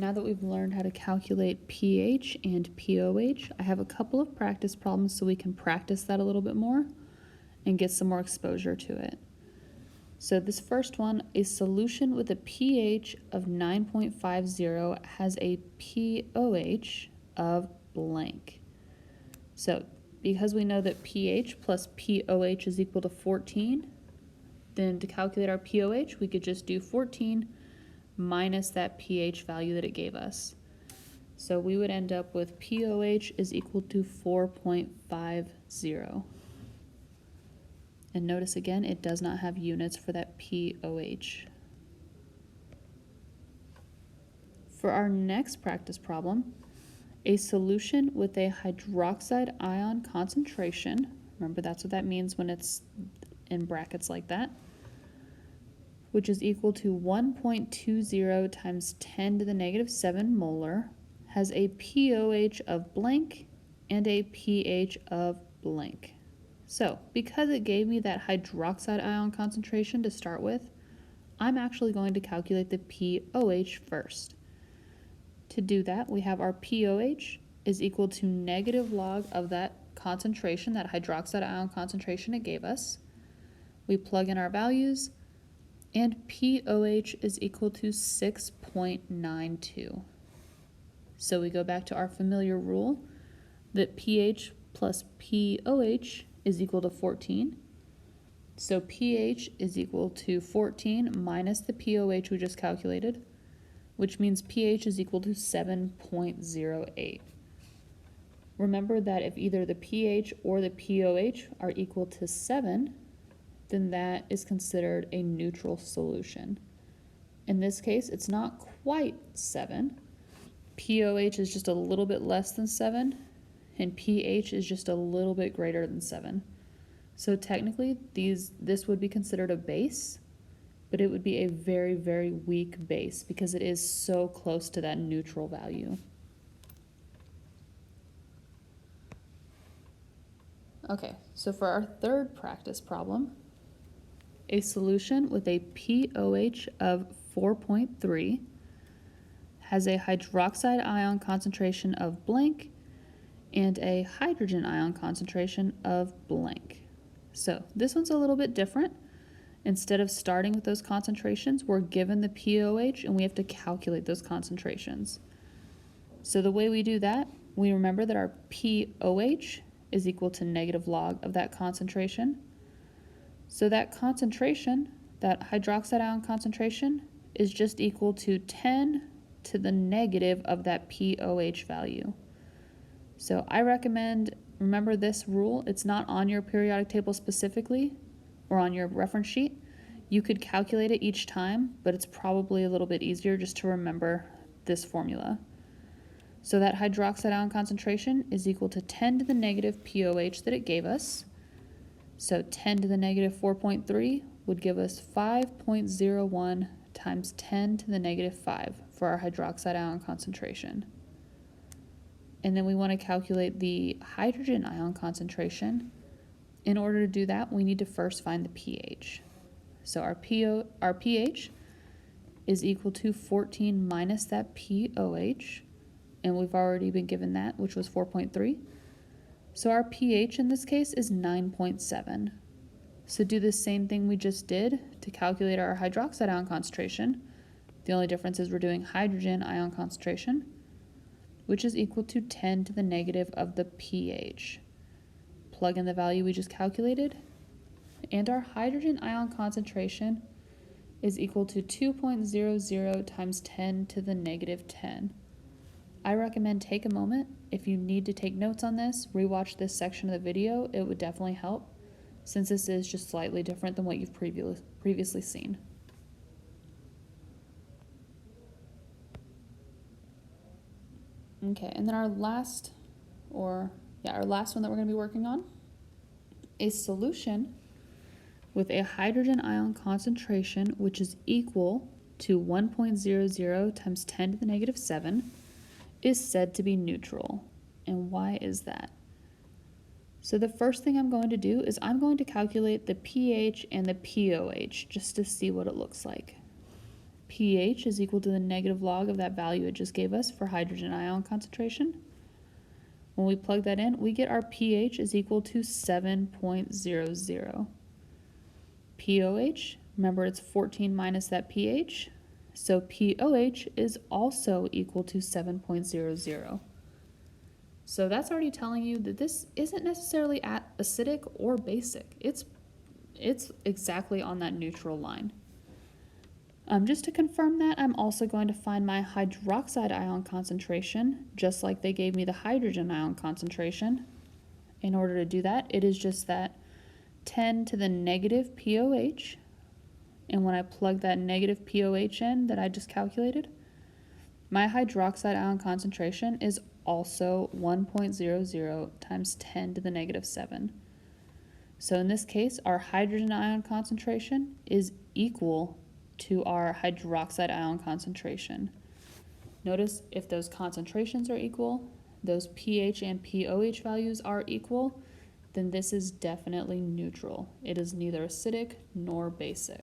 Now that we've learned how to calculate pH and pOH, I have a couple of practice problems so we can practice that a little bit more and get some more exposure to it. So this first one, a solution with a pH of 9.50 has a pOH of blank. So because we know that pH plus pOH is equal to 14, then to calculate our pOH, we could just do 14 minus that pH value that it gave us. So we would end up with pOH is equal to 4.50. And notice again, it does not have units for that pOH. For our next practice problem, a solution with a hydroxide ion concentration, remember that's what that means when it's in brackets like that, which is equal to 1.20 times 10 to the negative 7 molar, has a pOH of blank and a pH of blank. So, because it gave me that hydroxide ion concentration to start with, I'm actually going to calculate the pOH first. To do that, we have our pOH is equal to negative log of that concentration, that hydroxide ion concentration it gave us. We plug in our values, and pOH is equal to 6.92. So we go back to our familiar rule that pH plus pOH is equal to 14. So pH is equal to 14 minus the pOH we just calculated, which means pH is equal to 7.08. Remember that if either the pH or the pOH are equal to 7, then that is considered a neutral solution. In this case, it's not quite 7. pOH is just a little bit less than 7, and pH is just a little bit greater than 7. So technically, this would be considered a base, but it would be a very, very weak base because it is so close to that neutral value. Okay, so for our third practice problem, a solution with a pOH of 4.3 has a hydroxide ion concentration of blank and a hydrogen ion concentration of blank. So this one's a little bit different. Instead of starting with those concentrations, we're given the pOH and we have to calculate those concentrations. So the way we do that, we remember that our pOH is equal to negative log of that concentration. So that concentration, that hydroxide ion concentration, is just equal to 10 to the negative of that pOH value. So I recommend, remember this rule, it's not on your periodic table specifically or on your reference sheet. You could calculate it each time, but it's probably a little bit easier just to remember this formula. So that hydroxide ion concentration is equal to 10 to the negative pOH that it gave us. So 10 to the negative 4.3 would give us 5.01 times 10 to the negative 5 for our hydroxide ion concentration. And then we want to calculate the hydrogen ion concentration. In order to do that, we need to first find the pH. So our pH is equal to 14 minus that pOH, and we've already been given that, which was 4.3. So our pH in this case is 9.7. So do the same thing we just did to calculate our hydroxide ion concentration. The only difference is we're doing hydrogen ion concentration, which is equal to 10 to the negative of the pH. Plug in the value we just calculated, and our hydrogen ion concentration is equal to 2.00 times 10 to the negative 10. I recommend take a moment. If you need to take notes on this, rewatch this section of the video. It would definitely help, since this is just slightly different than what you've previously seen. Okay, and then our last one that we're going to be working on, a solution with a hydrogen ion concentration which is equal to 1.00 times 10 to the negative 7 is said to be neutral. And why is that? So the first thing I'm going to do is I'm going to calculate the pH and the pOH just to see what it looks like. pH is equal to the negative log of that value it just gave us for hydrogen ion concentration. When we plug that in, we get our pH is equal to 7.00. pOH, remember it's 14 minus that pH, so pOH is also equal to 7.00. So that's already telling you that this isn't necessarily acidic or basic. It's exactly on that neutral line. Just to confirm that, I'm also going to find my hydroxide ion concentration, just like they gave me the hydrogen ion concentration. In order to do that, it is just that 10 to the negative pOH, and when I plug that negative pOH in that I just calculated, my hydroxide ion concentration is also 1.00 times 10 to the negative 7. So in this case, our hydrogen ion concentration is equal to our hydroxide ion concentration. Notice if those concentrations are equal, those pH and pOH values are equal, then this is definitely neutral. It is neither acidic nor basic.